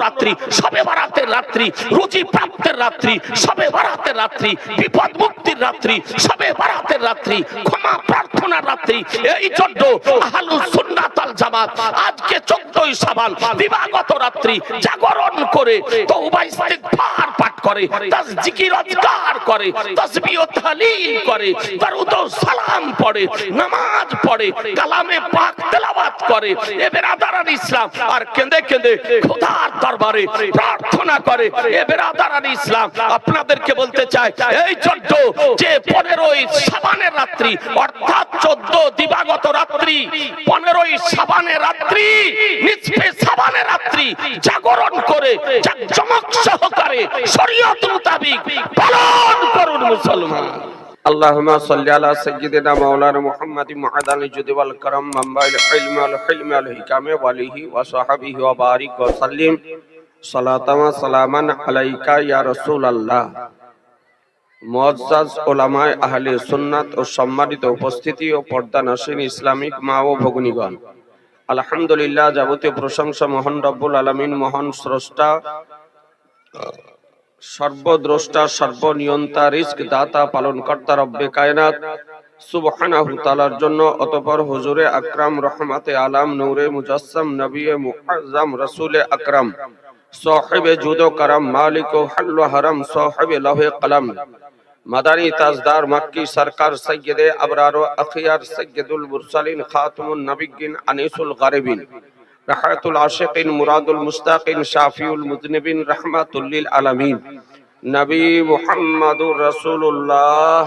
রাত্রি, শবে বরাতের রাত্রি, রুজি প্রাপ্তের রাত্রি, শবে বরাতের রাত্রি, বিপদ মুক্তির রাত্রি, শবে বরাতের রাত্রি, ক্ষমা প্রার্থনার রাত্রি। এই জন্য আহলুস সুন্নাত ওয়াল জামাত আজকে 14ই শাবান দিবাগত রাত্রি জাগরণ করে তওবা ইস্তিগফার পাঠ করে, তাসজিকির আজকার করে, তাসবিহ ও তাহলিল করে, দরুদ ও সালাম পড়ে, নামাজ পড়ে, কালামে পাক তেলাওয়াত করে। এ বেরাদারান ইসলাম আর কেঁদে কেঁদে খোদার দরবারে প্রার্থনা করে। এ বেরাদারান ইসলাম আপনাদেরকে বলতে চাই, এই জন্য যে 15ই শাবানের রাত্রি অর্থাৎ 14 দিবাগত রাত্রি, 15ই শাবানের রাত্রি, নিসফে শাবানের রাত্রি জাগরণ করে জাকজমক সহকারে শরীয়ত মোতাবেক পালন করুন মুসলমান। اللهم صل على سيدنا مولانا محمد معدن الجود والكرم منبع العلم والحلم والحكم وآله وصحبه وبارك وسلم صلاة وسلاما عليك يا رسول الله। মুআজ্জাজ উলামায়ে আহলে সুন্নাত ও সম্মানিত উপস্থিতি ও পর্দানশীন ইসলামিক মা ও ভগ্নীগণ, আলহামদুলিল্লাহ, যাবতীয় প্রশংসা মহান রব্বুল আলামিন, মহান স্রষ্টা, সর্বদ্রষ্টা, সর্বনিয়ন্তা, রিজক দাতা, পালনকর্তা রব্বে কায়নাত সুবহানাহু তাআলার জন্য অতঃপর হুজুরে আকরাম, রহমাতে আলাম, নূরে মুজাসসাম, নবিয়ে মুআজ্জাম, রাসূলে আকরাম, সাহিবে জুদ ও করম, মালিক ও হল ও হারাম, সাহিবে লৌহে কলম, মাদানী তাজদার মক্কি সরকার, সৈয়দে আবরার ও আখিয়ার, সৈয়দুল মুরসালিন, খাতমুন নবিয়্যিন, আনিসুল গারিবিন, রাহাতুল আশিকিন, মুরাদুল মুস্তাকিন, শাফিউল মুযনিবিন, রাহমাতুল লিল আলামিন, নবী মুহাম্মদুর রাসূলুল্লাহ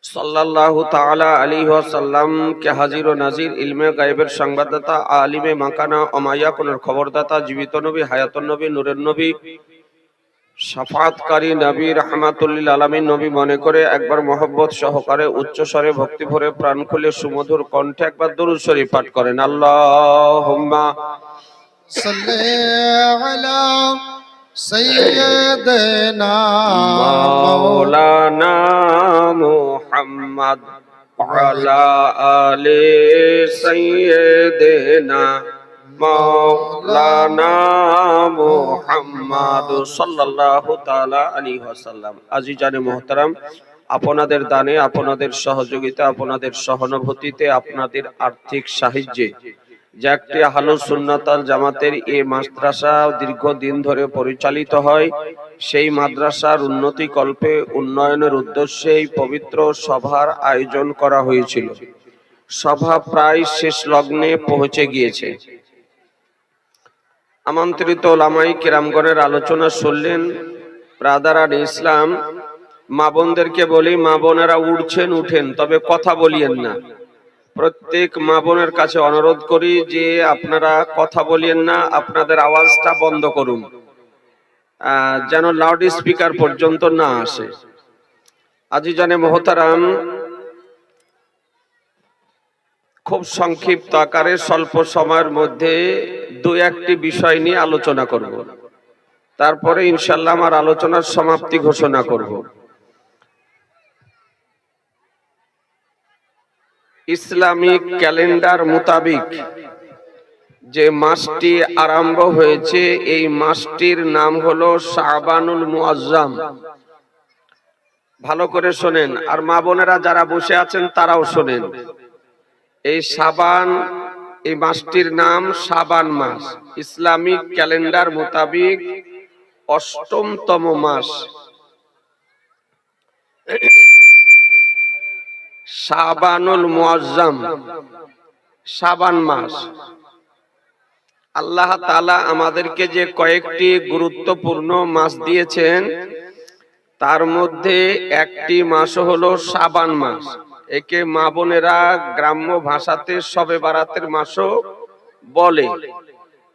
সাল্লাল্লাহু তাআলা আলাইহি ওয়াসাল্লাম কে হাজির ও নাজির, ইলমে গায়বের সংবাদদাতা, আলিমে মাকানা ওমাইয়া কোনের খবরদাতা, জীবিত নবী, হায়াতুন নবী, নূরের নবী, শাফাআতকারী নবী, রাহমাতুল লিল আলামিন নবী মনে করে একবার মহব্বত সহকারে উচ্চ স্বরে ভক্তি ভরে প্রাণ খুলে সুমধুর কণ্ঠে একবার দরুদ শরীফ পাঠ করেন। আল্লাহুম্মা সাল্লি আলা সাইয়্যিদিনা মাওলানা মুহাম্মদ ওয়ালা আলি সাইয়্যিদিনা মাওলানা মুহাম্মদ সাল্লাল্লাহু তাআলা আলাইহি ওয়াসাল্লাম। আজিজানে মুহতারাম, আপনাদের দানে, আপনাদের সহযোগিতা, আপনাদের সহানুভূতিতে, আপনাদের আর্থিক সাহায্যে যে একটি আহলুস সুন্নাত ওয়াল জামাতের এই মাদ্রাসা দীর্ঘদিন ধরে পরিচালিত হয়, সেই মাদ্রাসার উন্নতি কল্পে, উন্নয়নের উদ্দেশ্যে এই পবিত্র সভার আয়োজন করা হয়েছিল। সভা প্রায় শেষ লগ্নে পৌঁছে গিয়েছে। আমন্ত্রিত ওলামাই কেরামগণের আলোচনা শুনলেন। ব্রাদারান ইসলাম, মা বোনদেরকে বলি, মা বোনেরা উঠছেন উঠেন, তবে কথা বলিয়েন না। প্রত্যেক মা বোনের কাছে অনুরোধ করি যে আপনারা কথা বলিয়েন না, আপনাদের আওয়াজটা বন্ধ করুন, যেন লাউড স্পিকার পর্যন্ত না আসে। আজিজানে মুহতারাম, খুব সংক্ষিপ্ত আকারে স্বল্প সময়ের মধ্যে দু একটি বিষয় নিয়ে আলোচনা করব, তারপরে ইনশাআল্লাহ আমার আলোচনার সমাপ্তি ঘোষণা করব। ইসলামিক ক্যালেন্ডার মোতাবেক যে মাসটি আরম্ভ হয়েছে, এই মাসটির নাম হলো শাবানুল মুআজ্জাম। ভালো করে শোনেন, আর মা বোনেরা যারা বসে আছেন তারাও শোনেন। এই শাবান, এই মাসটির নাম শাবান মাস। ইসলামিক ক্যালেন্ডার মোতাবেক 8তম মাস শাবানুল মুআজ্জাম, শাবান মাস। আল্লাহ তাআলা আমাদেরকে যে কয়েকটি গুরুত্বপূর্ণ মাস দিয়েছেন, তার মধ্যে একটি মাস হলো শাবান মাস। একে মা বোনেরা গ্রাম্য ভাষাতে শবে বারাতের মাসও বলে।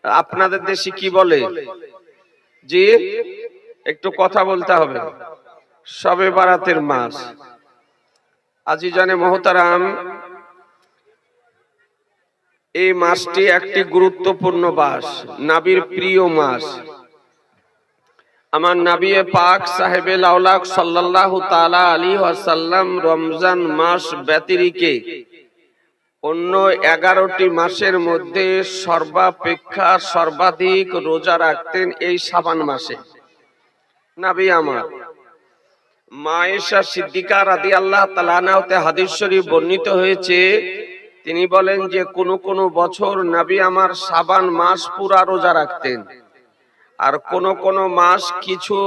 আপনাদের দেশে কি বলে? জি, একটু কথা বলতে হবে। শবে বারাতের মাস। আজিজানে মুহতারাম, এই মাসটি একটি গুরুত্বপূর্ণ মাস, নবীর প্রিয় মাস। আমার নবী পাক সাহেবে লাউলাক সাল্লাল্লাহু তাআলা আলাইহি ওয়াসাল্লাম রমজান মাস ব্যতিরেকে অন্য 11টি মাসের মধ্যে সর্বাপেক্ষা সর্বাধিক রোজা রাখতেন এই শাবান মাসে। নবী আমার মা আয়েশা সিদ্দিকা রাদিয়াল্লাহু তাআলা আনহাতে হাদিস শরীফ বর্ণিত হয়েছে, তিনি বলেন যে কোন কোন বছর নবী আমার শাবান মাস পুরা রোজা রাখতেন, আর কোন কোন মাস কিছু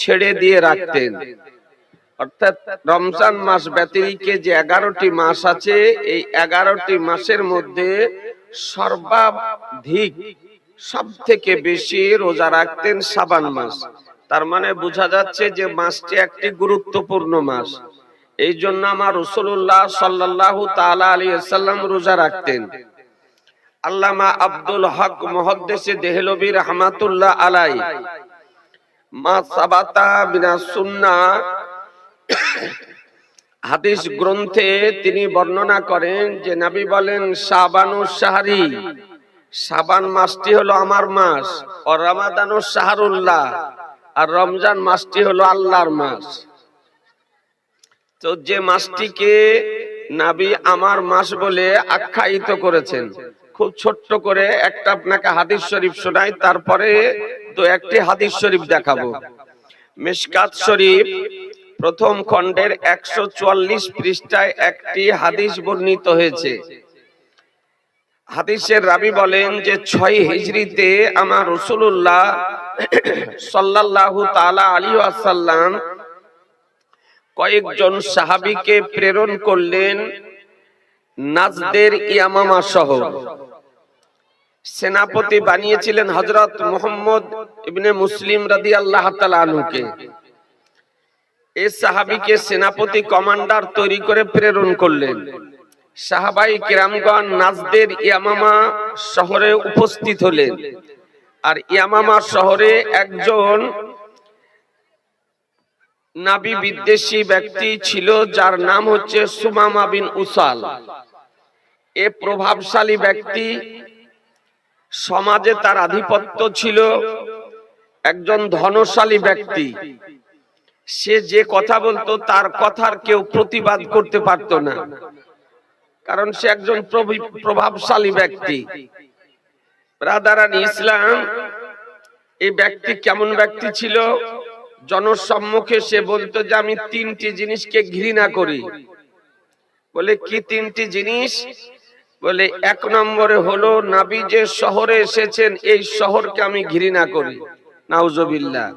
ছেড়ে দিয়ে রাখতেন। অর্থাৎ রমজান মাস ব্যতিরেকে যে 11টি মাস আছে, এই 11টি মাসের মধ্যে সর্বাধিক সব থেকে বেশি রোজা রাখতেন শাবান মাস। তার মানে বোঝা যাচ্ছে যে মাসটি একটি গুরুত্বপূর্ণ মাস। এই জন্য আমার রাসূলুল্লাহ সাল্লাল্লাহু তাআলা আলাইহি ওয়াসাল্লাম রোজা রাখতেন। আল্লামা আব্দুল হক মুহাদ্দিসে দেহলভী রাহমাতুল্লাহ আলাইহি মা সাবাতা বিনাস সুন্নাহ হাদিস গ্রন্থে তিনি বর্ণনা করেন যে নবী বলেন শাবানুশ শাহরি, শাবান মাসটি হলো আমার মাস, ও রমাদানুশ শাহরুল্লাহ, আর রমজান মাসটি হলো আল্লাহর মাস। তো যে মাসটিকে নবী আমার মাস বলে আখ্যায়িত করেছেন, খুব ছোট্ট করে একটা আপনাকে হাদিস শরীফ শোনাই, তারপরে তো একটি হাদিস শরীফ দেখাবো। মিশকাত শরীফ প্রথম খণ্ডের 144 পৃষ্ঠায় একটি হাদিস বর্ণিত হয়েছে। হাদিসের রাবী বলেন যে 6 হিজরিতে আমার রাসূলুল্লাহ সাল্লাল্লাহু তাআলা আলাইহি ওয়াসাল্লাম কয়েকজন সাহাবীকে প্রেরণ করলেন নাজদের ইয়ামামা সহ। সেনাপতি বানিয়েছিলেন হযরত মুহাম্মদ ইবনে মুসলিম রাদিয়াল্লাহু তাআলা আনহুকে। এই সাহাবীকে সেনাপতি কমান্ডার তৈরি করে প্রেরণ করলেন। সাহাবাই কিরামগণ নাজদের ইয়ামামা শহরে উপস্থিত হলেন, আর ইয়ামামা শহরে একজন নবী বিদ্বেষী ব্যক্তি ছিল যার নাম হচ্ছে সুমামা বিন উসাল। এ প্রভাবশালী ব্যক্তি, সমাজে তার আধিপত্য ছিল, একজন ধনশালী ব্যক্তি। সে যে কথা বলতো তার কথার কেউ প্রতিবাদ করতে পারতো না, কারণ সে একজন প্রভাবশালী ব্যক্তি। ব্রাদারান ইসলাম, এই ব্যক্তি কেমন ব্যক্তি ছিল? জনসম্মুখে সে বলতো যে আমি 3টি জিনিসকে ঘৃণা করি। বলে কি 3টি জিনিস? বলে 1 নম্বরে হলো নবী যে শহরে এসেছেন এই শহরকে আমি ঘৃণা করি, নাউজুবিল্লাহ।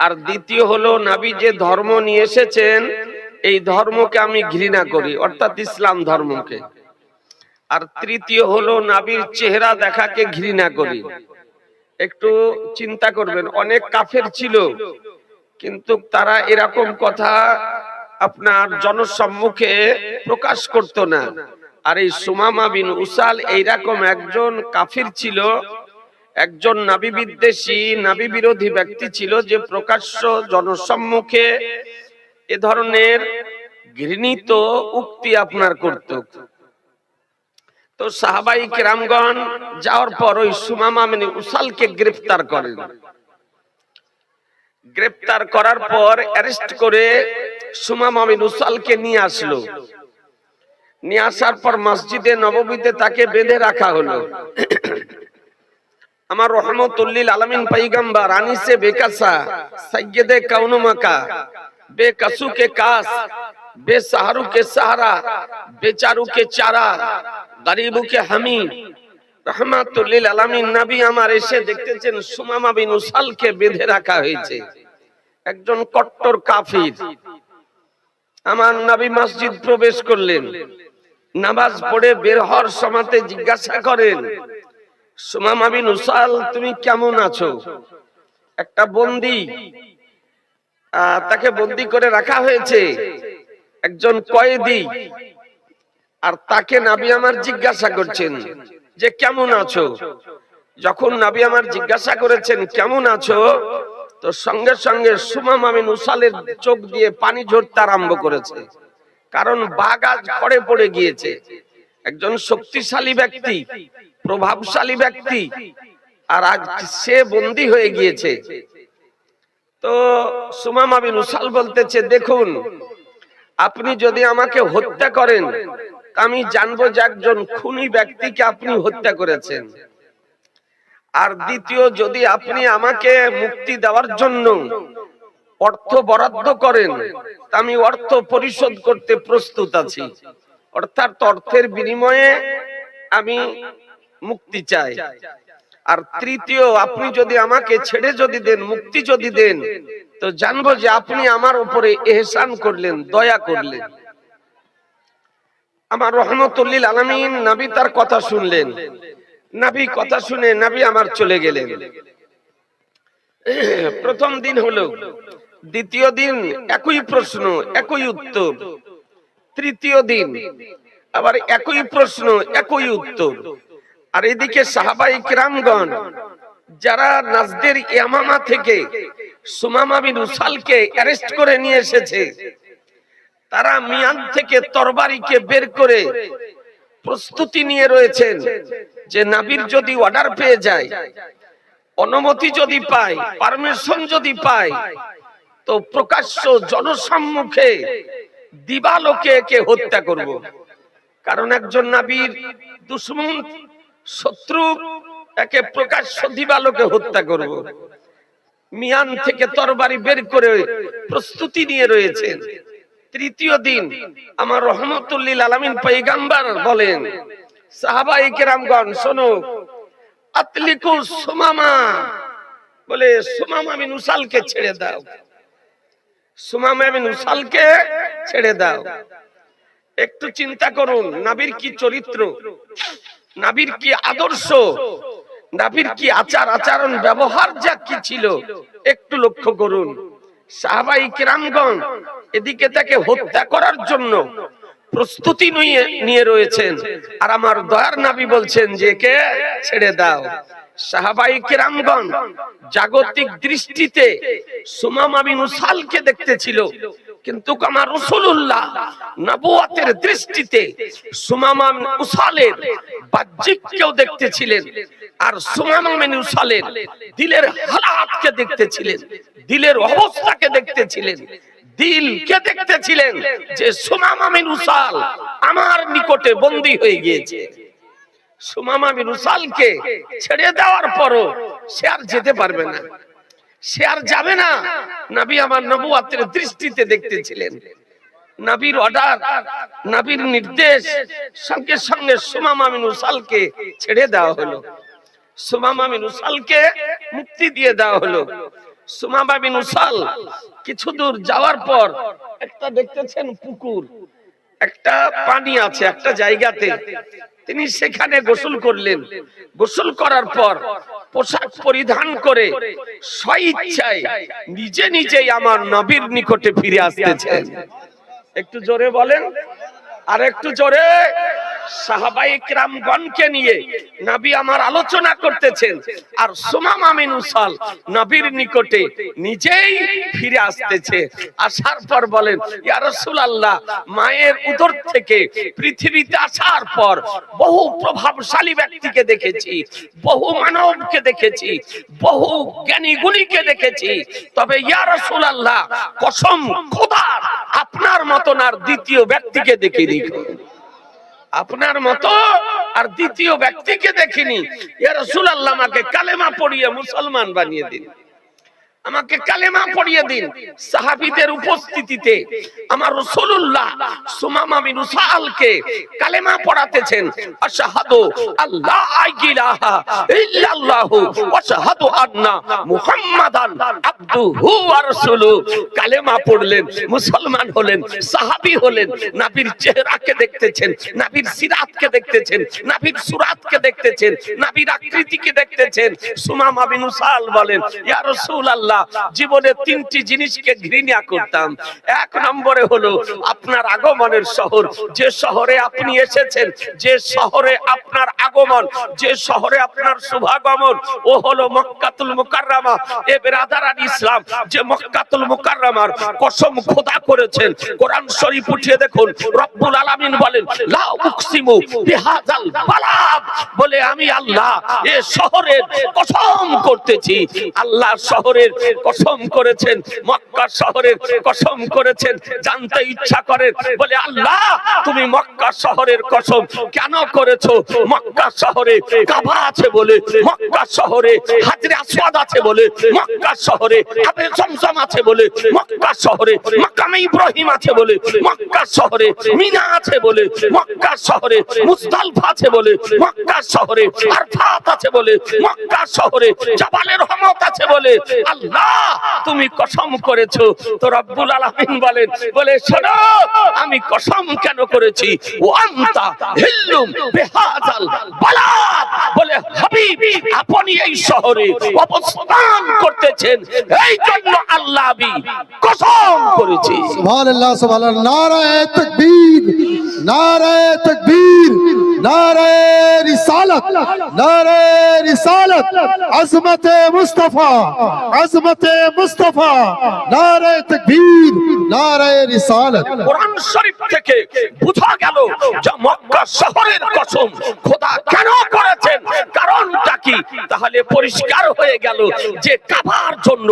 আর দ্বিতীয় হলো নবী যে ধর্ম নিয়ে এসেছেন এই ধর্মকে আমি ঘৃণা করি, অর্থাৎ ইসলাম ধর্মকে। আর তৃতীয় হলো নবীর চেহারা দেখাকে ঘৃণা করি। একটু চিন্তা করবেন, অনেক কাফের ছিল কিন্তু তারা এরকম কথা আপনার জনসম্মুখে প্রকাশ করত না। আর এই সুমামা বিন উসাল এইরকম একজন কাফির ছিল, একজন নবী বিদ্বেষী নবী বিরোধী ব্যক্তি ছিল, যে প্রকাশ্য জনসম্মুখে এ ধরনের ঘৃণিত উক্তি আপনার করত। তো সাহাবাই কিরামগণ যাওয়ার পর ওই সুমামা বিন উসালকে গ্রেফতার করেন। গ্রেফতার করার পর অ্যারেস্ট করে সুমামা বিন উসালকে নিয়ে আসলো। নিয়ে আসার পর মসজিদে নববীতে তাকে বেঁধে রাখা হলো। আমার রহমতুল্লিল আলামিন পয়গম্বর আনিসে বেকাসা সৈয়দে কাউন মাকা বেকাসু কে কাস বেসাহারু কে সাহারা বেচারু কে চারা গরিবু কে হামি রহমাতুল্লিল আলামিন নবী আমার এসে দেখতেছেন সুমামা বিন উসালকে বেঁধে রাখা হয়েছে। একজন কট্টর কাফির। আমার নবী মসজিদ প্রবেশ করলেন, নামাজ পড়ে বের হওয়ার সময়তে জিজ্ঞাসা করেন, সুমামা বিন উসাল তুমি কেমন আছো? একটা বন্দী, তাকে বন্দী করে রাখা হয়েছে, একজন কয়েদি, আর তাকে নবী আমার জিজ্ঞাসা করছেন যে কেমন আছো। যখন নবী আমার জিজ্ঞাসা করেছেন কেমন আছো, তো সঙ্গে সঙ্গে সুমামা বিন উসালের চোখ দিয়ে পানি ঝরতে আরম্ভ করেছে, কারণ বাগাজ খড়ে পড়ে গিয়েছে। একজন শক্তিশালী ব্যক্তি, প্রভাবশালী ব্যক্তি, আর আজ সে বন্দী হয়ে গিয়েছে। তো সুমামা বিন উসাল বলতেছে, দেখুন আপনি যদি আমাকে হত্যা করেন, আমি জানবো যে একজন খুনি ব্যক্তিকে আপনি হত্যা করেছেন। আর দ্বিতীয়, যদি আপনি আমাকে মুক্তি দেওয়ার জন্য অর্থ বরাদ্দ করেন, আমি অর্থ পরিশোধ করতে প্রস্তুত আছি। অর্থাৎ অর্থের বিনিময়ে আমি মুক্তি চাই। আর তৃতীয়, আপনি যদি আমাকে ছেড়ে যদি দেন, মুক্তি যদি দেন, তো জানবো যে আপনি আমার উপরে ইহসান করলেন, দয়া করলেন। আমার রহমতুল লিল আলামিন নবী তার কথা শুনলেন। নবী কথা শুনে নবী আমার চলে গেলেন। প্রথম দিন হলো, দ্বিতীয় দিন একই প্রশ্ন, একই উত্তর, তৃতীয় দিন আবার একই প্রশ্ন, একই উত্তর। আর এদিকে সাহাবায়ে কিরামগণ যারা নাজদের ইয়ামামা থেকে সুমামা বিন উসালকে অ্যারেস্ট করে নিয়ে এসেছে, তারা মিয়ান থেকে তরবারিকে বের করে প্রস্তুতি নিয়ে রয়েছেন যে নবীর যদি অর্ডার পেয়ে যায়, অনুমতি যদি পায়, পারমিশন যদি পায়, তো প্রকাশ্য জনসম্মুখে দিবালোকে একে হত্যা করব। কারণ একজন নবীর দুশমন, শত্রু, একে প্রকাশ্য দিবালোকে হত্যা করব। মিয়ান থেকে তরবারি বের করে প্রস্তুতি নিয়ে রয়েছেন। তৃতীয় দিন আমার রহমতুল লিল আলামিন পয়গম্বর বলেন, সাহাবায়ে কেরামগণ শোনো, আতলিকু সুমামা, বলে সুমামা বিন উসালকে ছেড়ে দাও, সুমামা বিন উসালকে ছেড়ে দাও। একটু চিন্তা করুন, নবীর কি চরিত্র, নবীর কি আদর্শ, নবীর কি আচার আচরণ, ব্যবহার যা কি ছিল, একটু লক্ষ্য করুন। সাহাবায়ে কিরামগণ এদিকে তাকে হত্যা করার জন্য প্রস্তুতি নিয়ে রয়েছেন, আর আমার দয়ার নবী বলছেন যে কে ছেড়ে দাও। সাহাবায়ে কিরামগণ জাগতিক দৃষ্টিতে সুমামা বিন উসালকে দেখতেছিল, কিন্তু আমার রাসূলুল্লাহ নবুয়তের দৃষ্টিতে সুমামা বিন উসালের বাহ্যিক কেউ দেখতেছিলেন, আর সুমামা বিন উসালের দিলের হালাতকে দেখতেছিলেন, দিলের অবস্থাকে দেখতেছিলেন, দিলকে দেখতেছিলেন যে সুমামা বিন উসাল আমার নিকটে বন্দী হয়ে গিয়েছে। সুমামা বিন উসালকে ছেড়ে দেওয়ার পরও সে আর যেতে পারবে না, সে আর যাবে না। নবী আমার নবুয়তের দৃষ্টিতে দেখতেছিলেন। নবীর অর্ডার, নবীর নির্দেশ, সঙ্গে সঙ্গে সুমামা বিন উসালকে ছেড়ে দেওয়া হলো, সুমামা বিন উসালকে মুক্তি দিয়ে দেওয়া হলো। সুমামা বিন উসাল কিছু দূর যাওয়ার পর একটা দেখতেছেন পুকুর, একটা পানি আছে একটা জায়গাতে, তিনি সেখানে গোসল করলেন। গোসল করার পর পোশাক পরিধান করে স্বইচ্ছায় নিজে নিজেই আমার নবীর নিকটে ফিরে আসতেছেন। একটু জোরে বলেন, আর একটু জোরে। সাহাবায়ে কিরামগণকে নিয়ে নবী আমার আলোচনা করতেছেন, আর সুমামা বিন উসাল নবীর নিকটে নিজেই ফিরে আসতেছে। আসার পর বলেন, ইয়া রাসূলুল্লাহ, মায়ের উদর থেকে পৃথিবীতে আসার পর বহু প্রভাবশালী ব্যক্তিকে দেখেছি, বহু মানবকে দেখেছি, বহু জ্ঞানী গুণীকে দেখেছি, তবে ইয়া রাসূলুল্লাহ কসম খোদার, আপনার মতন আর দ্বিতীয় ব্যক্তিকে দেখিনি, আপনার মতো আর দ্বিতীয় ব্যক্তিকে দেখিনি। ইয়া রাসূলুল্লাহ, আমাকে কালেমা পড়িয়ে মুসলমান বানিয়ে দিন, আমাকে কালেমা পড়িয়ে দিন। সাহাবীদের উপস্থিতিতে আমার রাসূলুল্লাহ সুমামা বিন উসালকে কালেমা পড়াতেছেন। আশহাদু আল্লা ইলাহা ইল্লাল্লাহু ওয়া আশহাদু আন্না মুহাম্মাদান আবদুহু ওয়া রাসূলুহু। কালেমা পড়লেন, মুসলমান হলেন, সাহাবী হলেন। নবীর চেহারাকে দেখতেছেন, নবীর সিরাতকে দেখতেছেন, নবীর সুরাতকে দেখতেছেন, নবীর আকৃতিকে দেখতেছেন। সুমামা বিন উসাল বলেন, ইয়া রাসূলুল্লাহ, জীবনে তিনটি জিনিসকে ঘৃণা করতাম। এক নম্বরে হলো আপনার আগমনের শহর, যে শহরে আপনি এসেছেন, যে শহরে আপনার আগমন, যে শহরে আপনার শুভাগমন, ও হলো মক্কাতুল মুকাররমা। এ বেরাদারান ইসলাম, যে মক্কাতুল মুকাররমার কসম খোদা করেছেন, কোরআন শরীফ উঠিয়ে দেখুন, রব্বুল আলামিন বলেন, লা উকসিমু বিহাযাল বালাদ, বলে আমি আল্লাহ এ শহরের কসম করতেছি। আল্লাহ শহরের কসম করেছেন, মক্কা শহরের কসম করেছেন। জানতে ইচ্ছা করে, বলে আল্লাহ তুমি মক্কা শহরের কসম কেন করেছো? মক্কা শহরে কাবা আছে বলে, মক্কা শহরে হাজরে আসওয়াদ আছে বলে, মক্কা শহরে আবে জমজম আছে বলে, মক্কা শহরে মাকামে ইব্রাহিম আছে বলে, মক্কা শহরে মিনা আছে বলে, মক্কা শহরে মুজদালিফা আছে বলে, মক্কা শহরে আরাফাত আছে বলে, মক্কা শহরে জাবালে রহমত আছে বলে। আল্লাহ তুমি কসম করেছো। তো রব্বুল আলামিন বলেন, বলে শোনো আমি কসম কেন করেছি? ওয়ান্তা হিল্লুম বিহাযাল বালাদ, বলে হাবিব আপনি এই শহরে অবস্থান করতেছেন, এই জন্য আল্লাহ আমি কসম করেছি। সুবহানাল্লাহ, সুবহানাল্লাহ। নারায়ে তাকবীর, নারায়ে তাকবীর, নারায়ে রিসালাত, নারায়ে রিসালাত, আজমতে মুস্তাফা, আজমতে মুস্তাফা, নারায়ে তাকবীর, নারায়ে রিসালাত। কোরআন শরীফ থেকে বোঝা গেল যে মক্কা শহরের কসম খোদা কেন করেছেন, কারণটা কি? তাহলে পরিষ্কার হয়ে গেল যে কাবার জন্য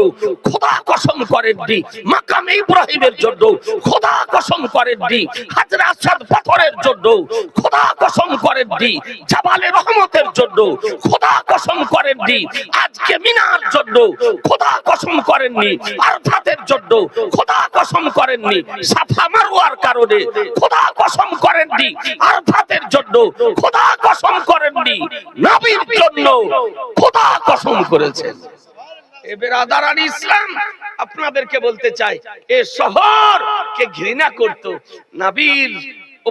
খোদা কসম করেননি, মাকামে ইব্রাহিমের জন্য খোদা কসম করেননি, হাজরে আসওয়াদ পাথরের জন্য খোদা কসম করেননি, জাবালে রহমতের জন্য খোদা কসম করেননি, আজকে মিনার জন্য খোদা কসম করেননি, আরাফাতের জন্য খোদা কসম করেননি, সাফা মারওয়ার কারণে খোদা কসম করেননি, আরাফাতের জন্য খোদা কসম করেননি, নবীর জন্য খোদা কসম করেছেন। এ বেরাদারান ইসলাম, আপনাদেরকে বলতে চাই, এ শহর কে ঘৃণা করত, নবীর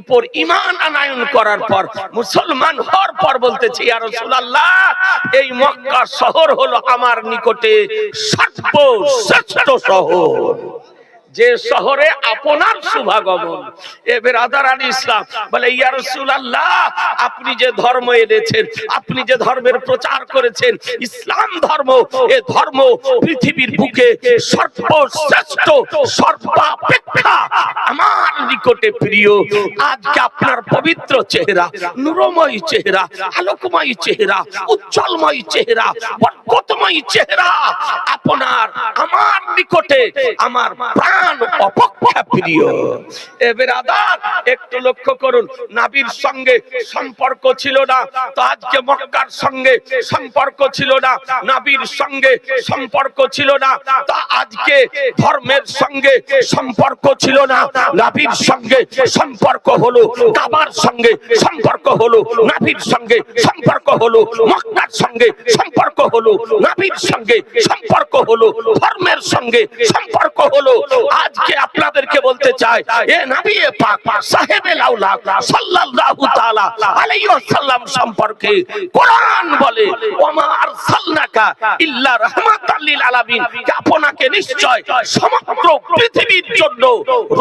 উপর ঈমান আনয়ন করার পর, মুসলমান হওয়ার পর বলতেছে, ইয়া রাসূলুল্লাহ এই মক্কা শহর হলো আমার নিকটে সর্বশ্রেষ্ঠ শহর, যে শহরে আপনার শুভাগমন। এ বেরাদারান ইসলাম বলে, ইয়া রাসূলুল্লাহ আপনি যে ধর্ম এনেছেন, আপনি যে ধর্মের প্রচার করেছেন, ইসলাম ধর্ম, এ ধর্ম পৃথিবীর বুকে সর্বশ্রেষ্ঠ, সর্বাপেক্ষা আমার নিকটে প্রিয়। আজকে আপনার পবিত্র চেহারা, নূরময় চেহারা, আলোকময় চেহারা, উজ্জ্বলময় চেহারা, বরকতময় চেহারা আপনার আমার নিকটে আমার প্রাণ অপেক্ষা প্রিয়। এ বেরাদার একটু লক্ষ্য করুন, নবীর সঙ্গে সম্পর্ক ছিল না, তো আজকে মক্কার সঙ্গে সম্পর্ক ছিল না, নবীর সঙ্গে সম্পর্ক ছিল না, তা আজকে ধর্মের সঙ্গে সম্পর্ক ছিল না, নবীর সঙ্গে সম্পর্ক হলো, কাবার সঙ্গে সম্পর্ক হলো, নবীর সঙ্গে সম্পর্ক হলো, মক্কার সঙ্গে সম্পর্ক হলো, নবীর সঙ্গে সম্পর্ক হলো, ধর্মের সঙ্গে সম্পর্ক হলো। আজকে আপনাদেরকে বলতে চাই, এ নবী পাক সাহেবে লাউলা সাল্লাল্লাহু তাআলা আলাইহি ওয়াসাল্লাম সম্পর্কে কোরআন বলে, ওমা আরসালনাকা ইল্লা রাহমাতাল লিল আলামিন, আপনাকে নিশ্চয় সমগ্র পৃথিবীর জন্য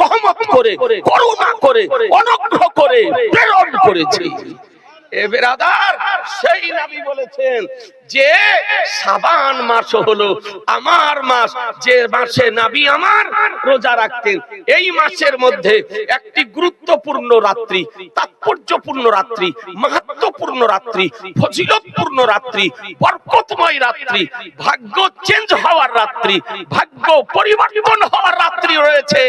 রহমত করে, করুণা করে, অনুগ্রহ করে প্রেরণ করেছি। এ বেরাদার সেই নবী বলেছেন যে শাবান মাস হলো আমার মাস, যে মাসে নবী আমার রোজা রাখতেন। এই মাসের মধ্যে একটি গুরুত্বপূর্ণ রাত্রি, তাৎপর্যপূর্ণ রাত্রি, মাহাত্ম্যপূর্ণ রাত্রি, ফজিলতপূর্ণ রাত্রি, বরকতময় রাত্রি, ভাগ্য চেঞ্জ হওয়ার রাত্রি, ভাগ্য পরিবর্তন হওয়ার রাত্রি রয়েছে,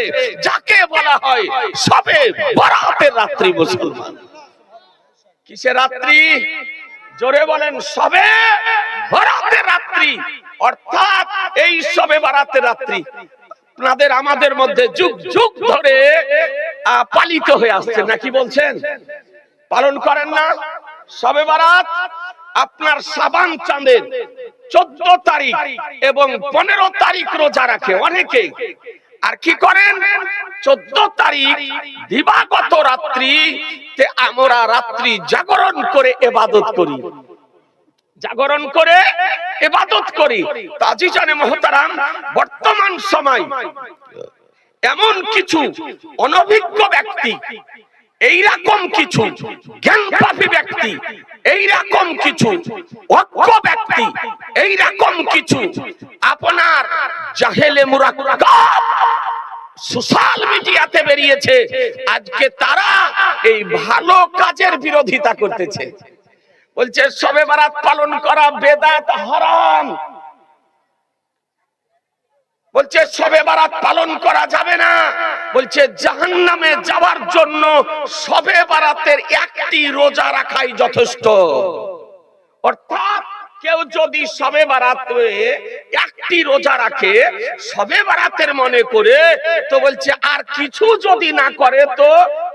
যাকে বলা হয় শবে বরাতের রাত্রি। মুসলমান কিসের রাত্রি? জোরে বলেন, শবে বরাতের রাত্রি। অর্থাৎ এই শবে বরাতের রাত্রি আপনাদের আমাদের মধ্যে যুগ যুগ ধরে পালিত হয়ে আসছে, নাকি বলছেন? পালন করেন না শবে বরাত? আপনার শাবান চাঁদের 14 তারিখ এবং 15 তারিখ রোজা রাখে অনেকে। আর কি করেন? 14 তারিখ দিবাগত রাত্রিতে আমরা রাত্রি জাগরণ করে ইবাদত করি, জাগরণ করে ইবাদত করি। তাজিজানে মুহতারাম, বর্তমান সময় এমন কিছু অনভিজ্ঞ ব্যক্তি, এইরকম কিছু জ্ঞানপাপী ব্যক্তি, এইরকম কিছু অজ্ঞ ব্যক্তি, এইরকম কিছু আপনার জাহেলে মুরাক্কাব সোশ্যাল মিডিয়াতে বেরিয়েছে। আজকে তারা এই ভালো কাজের বিরোধিতা করতেছে, বলছে শবে বরাত পালন করা বেদাত, হারাম। বলছে শবে বারাত পালন করা যাবে না, বলছে জাহান্নামে যাওয়ার জন্য শবে বারাতের একটি রোজা রাখাই যথেষ্ট। অর্থাৎ কেউ যদি শবে বারাতে একটি রোজা রাখে শবে বারাতের মনে করে, তো বলছে আর কিছু যদি না করে তো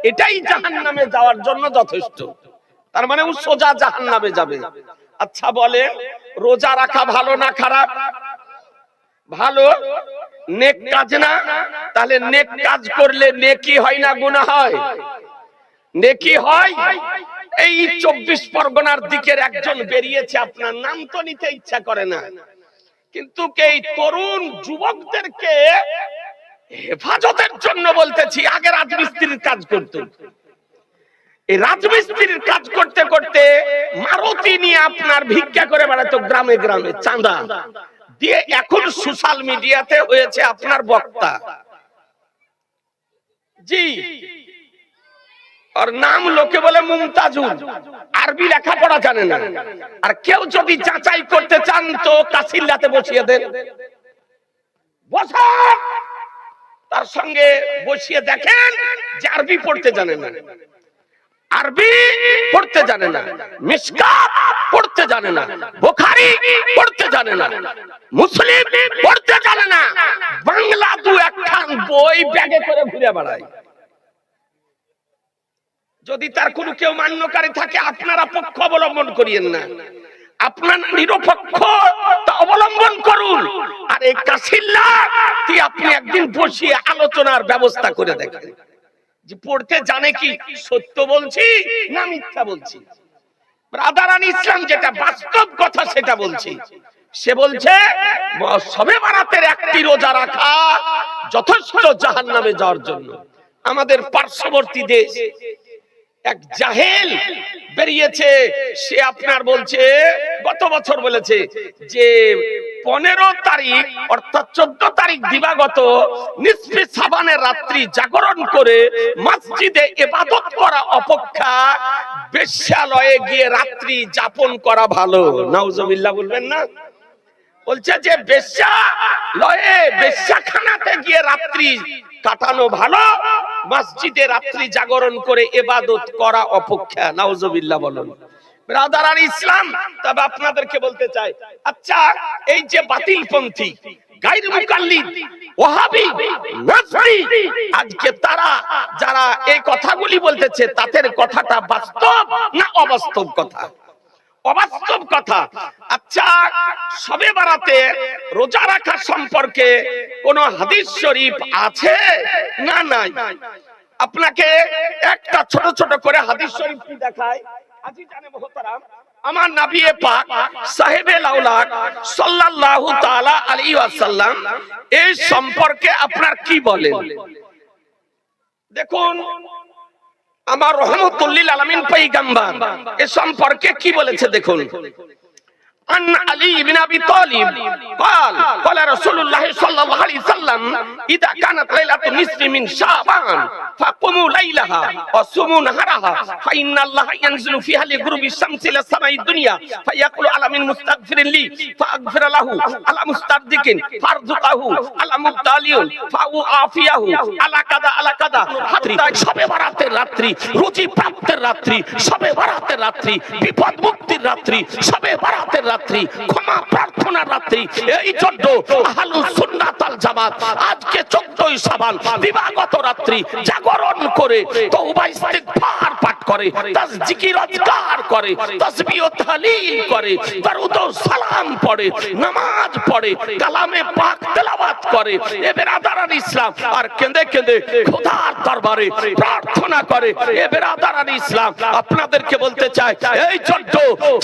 এটাই জাহান্নামে যাওয়ার জন্য যথেষ্ট। তার মানে ও সোজা জাহান্নামে যাবে। আচ্ছা বলে রোজা রাখা ভালো না খারাপ? ভালো, নেক কাজ না? তাহলে নেক কাজ করলে নেকি হয় না গুনাহ হয়? নেকি হয়। এই 24 পরগনার দিকের একজন বেরিয়েছে, আপনার নাম তো নিতে ইচ্ছা করে না, কিন্তু এই তরুণ যুবকদেরকে হেফাজতের জন্য বলতেছি, আগে রাজমিস্ত্রির কাজ করত। এই রাজমিস্ত্রির কাজ করতে করতে মারুতি নিয়ে আপনার ভিক্ষা করে বেড়াতো গ্রামে গ্রামে, চাঁদা দিয়ে। এখন সোশ্যাল মিডিয়াতে হয়েছে আপনার বক্তা। জি, আর নাম লোকে বলে মুমতাজুল, আরবি লেখাপড়া জানে না। আর কেউ যদি যাচাই করতে চান তো কাসিল্লাতে বসিয়ে দেন, বসান, তার সঙ্গে বসিয়ে দেখেন যে আরবি পড়তে জানে না, আরবি পড়তে জানে না, মিশকাত পড়তে জানে না, বুখারী পড়তে জানে না, মুসলিম পড়তে জানে না, বাংলা দু একখান বই ব্যাগে করে ঘুরে বেড়ায়। যদি তার কোনো কেউ মান্যকারী থাকে আপনারা পক্ষ অবলম্বন করিয়েন না, আপনার নিরপেক্ষ অবলম্বন করুন। আর এই কাসিল্লা আপনি একদিন বসিয়ে আলোচনার ব্যবস্থা করে দেখেন যে পড়তে জানে কি, সত্য বলছি না মিথ্যা বলছি। ব্রাদারান ইসলাম যেটা বাস্তব কথা সেটা বলছি। সে বলছে শবে বারাতের একটি রোজা রাখা যথেষ্ট জাহান্নামে যাওয়ার জন্য। আমাদের পার্শ্ববর্তী দেশ এক জাহেল বেরিয়েছে, সে আপনার বলছে গত বছর বলেছে যে 15 তারিখ অর্থাৎ 14 তারিখ দিবাগত নিসফে শাবানের রাত্রি জাগরণ করে মসজিদে ইবাদত করা অপেক্ষা বেশ্যালয়ে গিয়ে রাত্রি যাপন করা ভালো। নাউজুবিল্লাহ বলবেন না? বলছে যে বেশ্যালয়ে বেশ্যাখানাতে গিয়ে রাত্রি কাটানো ভালো মসজিদে রাত্রি জাগরণ করে ইবাদত করা অপেক্ষা। নাউজুবিল্লাহ বলুন। ব্রাদারান ইসলাম, তবে আপনাদেরকে বলতে চাই, আচ্ছা এই যে বাতিলপন্থী গায়র মুকাল্লিদ ওয়াহাবি নাসরি, আজকে তারা যারা এই কথাগুলি বলতেছে তাদের কথাটা বাস্তব না অবাস্তব কথা? অবাস্তব কথা। আচ্ছা শবে বারাতে রোজা রাখা সম্পর্কে কোন হাদিস শরীফ আছে না নাই? আপনাকে একটা ছোট ছোট করে হাদিস শরীফ কি দেখায়। আজিজানে মুহতারাম, আমার নবী পাক সাহেবে লাউলাক সাল্লাল্লাহু তাআলা আলাইহি ওয়াসাল্লাম এই সম্পর্কে আপনার কি বলেন দেখুন। আমার রহমতুল লিল আলামিন পয়গম্বর এ সম্পর্কে কি বলেছে দেখুন। عن علي بن ابي طالب قال قال رسول الله صلى الله عليه وسلم اذا كانت ليله النصف من شعبان فقوموا ليلها وصوموا نهارها فان الله ينزل فيها لغروب الشمس الى السماء الدنيا فيقول على من مستغفر لي فاغفر له على مسترزق فارزقه على مبتلي فاعافيه على كذا على كذا। শবে বারাতের রাত্রি, রুজি প্রাপ্তের রাত্রি, শবে বারাতের রাত্রি, বিপদ মুক্তির রাত্রি, শবে বারাতের রাত্রি, ক্ষমা প্রার্থনার রাত্রি। এই জন্য আহলুস সুন্নাত ওয়াল জামাত আজকে 14ই শাবান দিবাগত রাত্রি জাগরণ করে তওবা ইস্তিগফার পাঠ করে, তাসজিকির আজকার করে, তাসবিহ ও তাহলিল করে, দরুদ ও সালাম পড়ে, নামাজ পড়ে, কালামে পাক তেলাওয়াত করে। এ বেরাদারান ইসলাম আর কেঁদে কেঁদে খোদার দরবারে প্রার্থনা করে। এ বেরাদারান ইসলাম আপনাদেরকে বলতে চাই, এই জন্য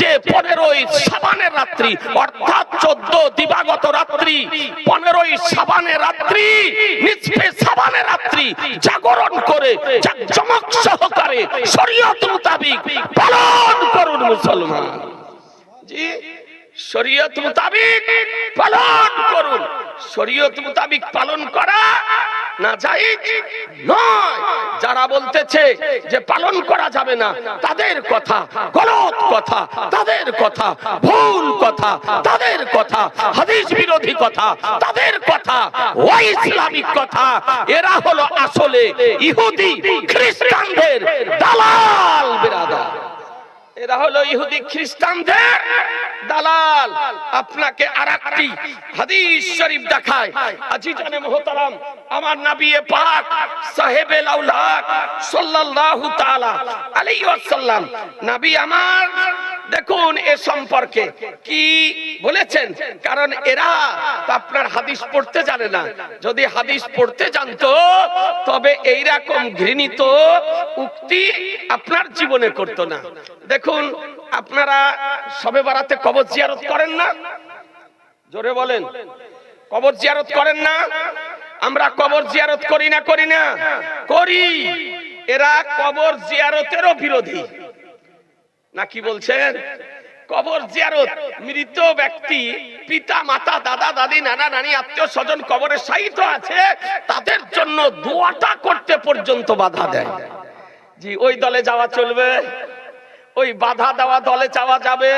যে 15ই শাবানের রাত্রি অর্থাৎ 14 দিবাগত রাত্রি, 15ই শাবানের রাত্রি, নিসফে শাবানের রাত্রি জাগরণ করে জাকজমক সহকারে শরীয়ত মোতাবেক পালন করুন মুসলমান। জি, শরীয়ত মোতাবেক পালন করুন। শরীয়ত মোতাবেক পালন করা না জায়েজ নয়। যারা বলতেছে যে পালন করা যাবে না, তাদের কথা গলত কথা, তাদের কথা ভুল কথা, তাদের কথা হাদিস বিরোধী কথা, তাদের কথা ইসলামিক কথা। এরা হলো আসলে ইহুদি খ্রিস্টানদের দালাল বিরাদর। এরা হলো ইহুদি খ্রিস্টানদের দালাল। আপনাকে আরেকটি হাদিস শরীফ দেখায়। আজিজানে মুহতারাম, আমার নবী পাক সাহেবে লাউলাক সাল্লাল্লাহু তাআলা আলাইহি ওয়াসাল্লাম, নবী আমার দেখুন এ সম্পর্কে কি বলেছেন। কারণ এরা তো আপনার হাদিস পড়তে জানে না। যদি হাদিস পড়তে জানতো তবে এইরকম ঘৃণিত উক্তি আপনার জীবনে করতো না। দেখুন, আপনারা শবে বারাতে কবর জিয়ারত করেন না? জোরে বলেন, কবর জিয়ারত করেন না? আমরা কবর জিয়ারত করি না? করি না? করি। এরা কবর জিয়ারতেরও বিরোধী। না কি বলছেন? কবর জিয়ারত, মৃত ব্যক্তি পিতা মাতা দাদা দাদি নানা নানি আত্মীয় স্বজন কবরে শায়িত আছে, তাদের জন্য দোয়াটা করতে পর্যন্ত বাধা দেয়। জি, ওই দলে যাওয়া চলবে, ওই বাধা দেওয়া দলে যাওয়া যাবে,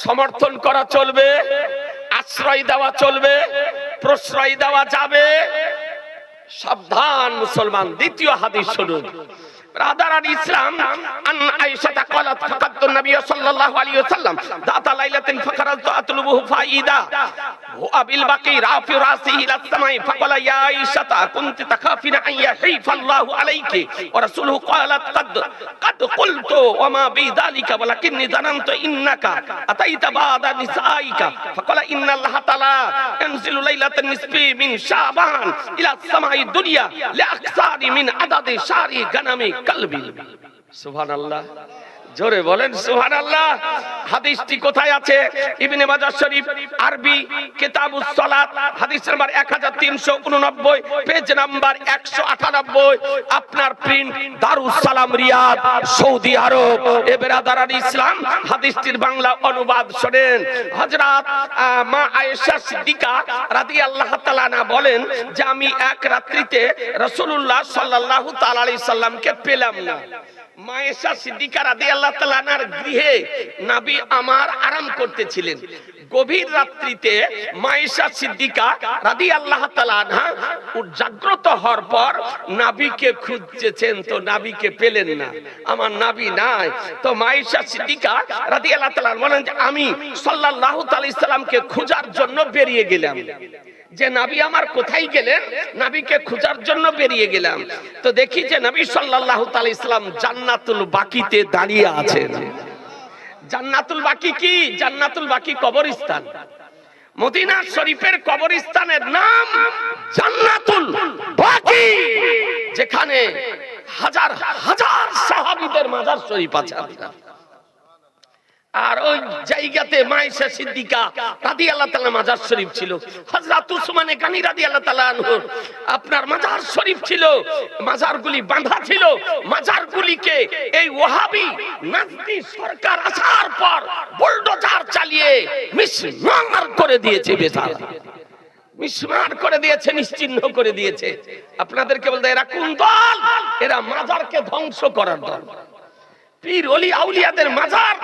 সমর্থন করা চলবে, আশ্রয় দেওয়া চলবে, প্রশ্রয় দেওয়া যাবে। সাবধান মুসলমান। দ্বিতীয় হাদিস শুনুন। ব্রাদার আল ইসলাম আন আয়েশা قالت فقدت النبي صلى الله عليه وسلم ذات ليلة فخرجت أطلبه فإذا هو بالبقي رافع رأسه إلى السماء فقال يا عائشة كنت تخافين أن يحيف الله عليك ورسوله قالت قد قلت وما بذلك ولكني ظننت إنك أتيت بعد نسائك فقال إن الله تعالى ينزل ليلة النصف من شعبان إلى السماء الدنيا لأكثر من عدد شعر غنم কলবি। সুবহানাল্লাহ, জোরে বলেন সুবহানাল্লাহ। হাদিসটি কোথায় আছে? ইবনে মাজাহ শরীফ, আরবি কিতাবুস সালাত, হাদিস নাম্বার 1389, পেজ নাম্বার 198, আপনার প্রিন্ট দারুস সালাম রিয়াদ, সৌদি আরব। এ বেরাদারান ইসলাম, হাদিসটির বাংলা অনুবাদ শোনেন। হযরত মা আয়েশা সিদ্দিকা রাদিয়াল্লাহু তাআলা আনহা বলেন যে আমি এক রাত্রিতে রাসূলুল্লাহ সাল্লাল্লাহু তাআলা আলাইহি সাল্লামকে পেলাম না। মায়েশা সিদ্দিকা রাদিয়াল্লাহু তাআলা আনহার গৃহে নবী আমার আরাম করতেছিলেন। গভীর রাত্রিতে মায়েশা সিদ্দিকা রাদিয়াল্লাহু তাআলা আনহা জাগ্রত হওয়ার পর নবীকে খুঁজছেন, তো নবীকে পেলেন না। আমার নবী নাই। তো মায়েশা সিদ্দিকা রাদিয়াল্লাহু তাআলা বলেন যে আমি সাল্লাল্লাহু আলাইহি সাল্লামকে খোঁজার জন্য বেরিয়ে গেলাম। যে নবী আমার কোথায় গেলেন, নবীকে খোঁজার জন্য বেরিয়ে গেলাম। তো দেখি যে নবী সাল্লাল্লাহু আলাইহি সাল্লাম জান্নাতুল বাকিতে দাঁড়িয়ে আছেন। জান্নাতুল বাকি কি? জান্নাতুল বাকি কবরস্থান। মদিনা শরীফের কবরস্থানের নাম জান্নাতুল বাকি, যেখানে হাজার হাজার সাহাবীদের মাজার শরীফ আছে। আর ওই জায়গাতে মায়েশা সিদ্দিকা রাদিয়াল্লাহু তাআলা মাজার শরীফ ছিল। হযরত উসমানে গানী রাদিয়াল্লাহু তাআলা আনহু আপনার মাজার শরীফ ছিল। মাজারগুলি বাঁধা ছিল। মাজারগুলিকে এই ওয়াহাবি নাজদি সরকার আসার পর বুলডোজার চালিয়ে মিসমার করে দিয়েছে। বেচারা মিসমার করে দিয়েছে, নিশ্চিহ্ন করে দিয়েছে। আপনাদেরকে বলতে এরা কোন দল? এরা মাজারকে ধ্বংস করার দল। পীর ওলি আউলিয়াদের মাজার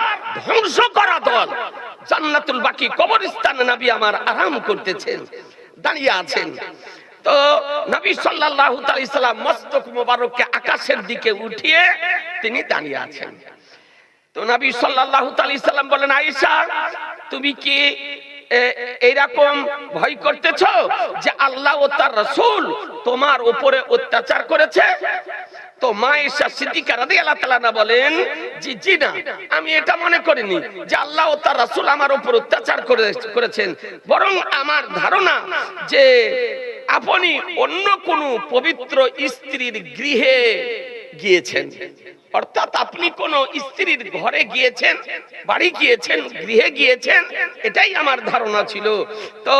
ধ্বংস করা দল। জান্নাতুল বাকি কবরস্থানে নবী আমার আরাম করতেছেন, দাঁড়িয়ে আছেন। তো নবী সাল্লাল্লাহু আলাইহি সাল্লাম মস্তক মোবারককে আকাশের দিকে উঠিয়ে তিনি দাঁড়িয়ে আছেন। তো নবী সাল্লাল্লাহু আলাইহি সাল্লাম বলেন, আয়েশা তুমি কি এইরকম ভয় করতেছো যে আল্লাহ ও তার রাসূল তোমার উপরে অত্যাচার করেছে? তো মায়েশা সিদ্দিকা রাদিয়াল্লাহু তাআলা আনহা বলেন জি জি না, আমি এটা মনে করিনি যে আল্লাহ ও তার রাসূল আমার উপর অত্যাচার করেছেন। বরং আমার ধারণা যে আপনি অন্য কোন পবিত্র স্ত্রীর গৃহে গিয়েছেন, অর্থাৎ আপনি কোন স্ত্রীর ঘরে গিয়েছেন, বাড়ি গিয়েছেন, গৃহে গিয়েছেন, এটাই আমার ধারণা ছিল। তো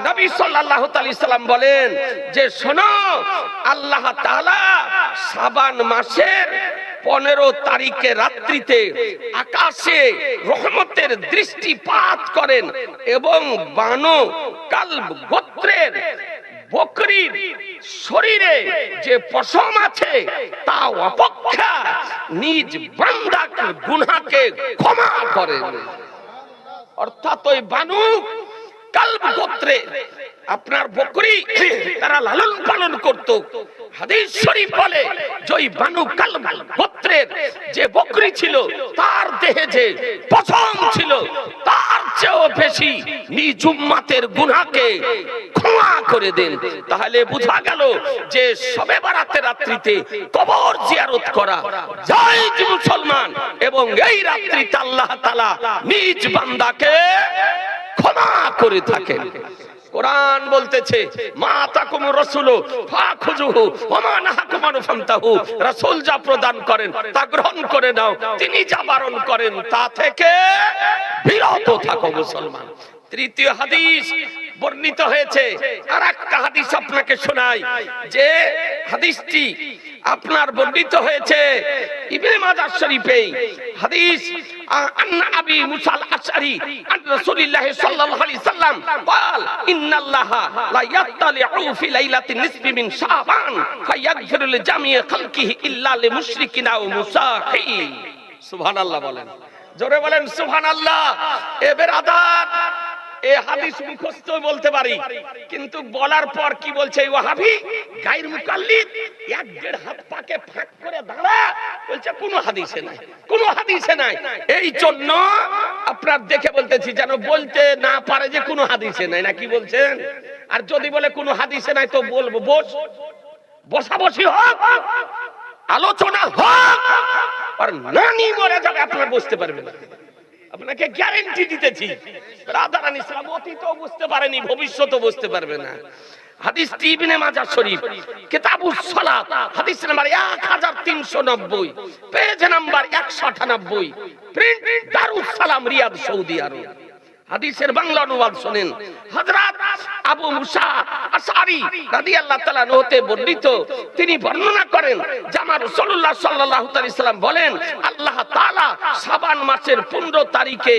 নবী সাল্লাল্লাহু আলাইহি সাল্লাম বলেন যে শোনো, আল্লাহ তাআলা শাবান মাসের 15 তারিখে রাত্রিতে আকাশে রহমতের দৃষ্টিপাত করেন এবং বানু কালব গোত্রের বকরির শরীরে যে পশম আছে তা অপেক্ষা নিজ বান্দার গুনাহকে ক্ষমা করেন। অর্থাৎ ওই বানু কালব গোত্রে আপনার বকরি তারা লালন পালন করত। হাদিস শরীফ বলে যে ওই বানু কালব গোত্রের যে বকরি ছিল তার দেহে যে পশম ছিল তার চেয়েও বেশি নিজ উম্মতের গুনাহকে ক্ষমা করে দেন। তাহলে বোঝা গেল যে শবে বরাতের রাত্রিতে কবর জিয়ারত করা জায়েজ মুসলমান, এবং এই রাত্রিতে আল্লাহ তাআলা নিজ বান্দাকে ক্ষমা করে থাকেন। কোরআন বলতেছে মা তাকুম রাসূলু ফাখুযুহু ওয়া মা নাহাকুম আনহু ফান্তাহু, রাসূল যা প্রদান করেন তা গ্রহণ করে নাও, তিনি যা বারণ করেন তা থেকে বিরত থাকো মুসলমান। তৃতীয় হাদিস বর্ণিত হয়েছে, আর একটা হাদিস আপনাকে শোনাই, যে হাদিসটি আপনার বর্ণিত হয়েছে ইবনে মাজাহ শরীফে। হাদিস আন্না আবি মুসা আল-আশআরী আন রাসূলিল্লাহ সাল্লাল্লাহু আলাইহি সাল্লাম قال ان الله لا يطلع في ليله النصف من شعبان فيغفر لجميع خلقه الا لمشركين او মুসাহিন। সুবহানাল্লাহ বলেন, জোরে বলেন সুবহানাল্লাহ। এ বেরাদার, এই হাদিস মুখস্থ বলতে পারি, কিন্তু বলার পর কি বলছে এই ওয়াহাবি গায়র মুকাল্লিদ, এক দেড় হাত পাকে ফাঁক করে দাঁড়া, বলছে কোনো হাদিসে নাই, কোনো হাদিসে নাই। এই জন্য আপনার দেখে বলতেছি যেন বলতে না পারে যে কোনো হাদিসে নাই, না কি বলছেন? আর যদি বলে কোনো হাদিসে নাই তো বলবো বসাবসি হোক, আলোচনা হোক, আর নানি মরে যাবে আপনারা বুঝতে পারবেন না। আপনাকে গ্যারান্টি দিতেছি, রাদারান ইসলাম অতীতও বুঝতে পারেনি, ভবিষ্যতও বুঝতে পারবে না। হাদিস ইবনে মাজাহ শরীফ কিতাবুস সালাত হাদিস number 1390, page number 198, print Darus Salam Riyad Saudi আরব। হাদিসের বাংলা অনুবাদ শুনেন। হযরত আবু মুসা আশআরী রাদিয়াল্লাহু তাআলা হতে বর্ণিত, তিনি বর্ণনা করেন যে আমার রাসূলুল্লাহ সাল্লাল্লাহু আলাইহি সাল্লাম বলেন, আল্লাহ তাআলা শাবান মাসের 15 তারিখে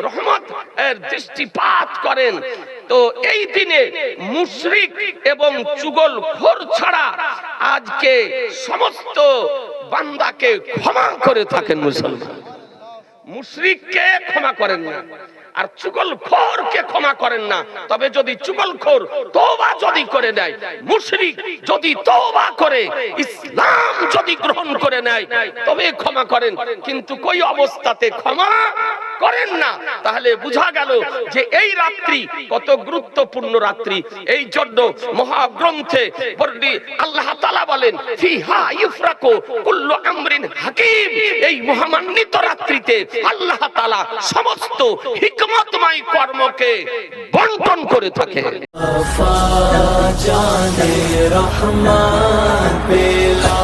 রহমত এর দৃষ্টিপাত করেন। তো এই দিনে মুশরিক এবং চুগলখোর ছাড়া আজকে সমস্ত বান্দাকে ক্ষমা করে থাকেন মুসলমান। মুশরিককে ক্ষমা করেন না, আর চুগলখোরকে ক্ষমা করেন না। তবে যদি চুগলখোর তওবা যদি করে নেয়, মুশরিক যদি তওবা করে ইসলাম যদি গ্রহণ করে নেয় তবে ক্ষমা করেন, কিন্তু কোই অবস্থাতে ক্ষমা করেন না। তাহলে বোঝা গেল যে এই রাত্রি কত গুরুত্বপূর্ণ রাত্রি। এই জন্য মহাগ্রন্থে আল্লাহ তাআলা বলেন ফিহা ইফরাকু কুল্লু আমরিন হাকিম, এই মহামান্বিত রাত্রিতে আল্লাহ তাআলা সমস্ত হিকমতময় কর্মকে বন্টন করে থাকে। জানে রহমান পেলা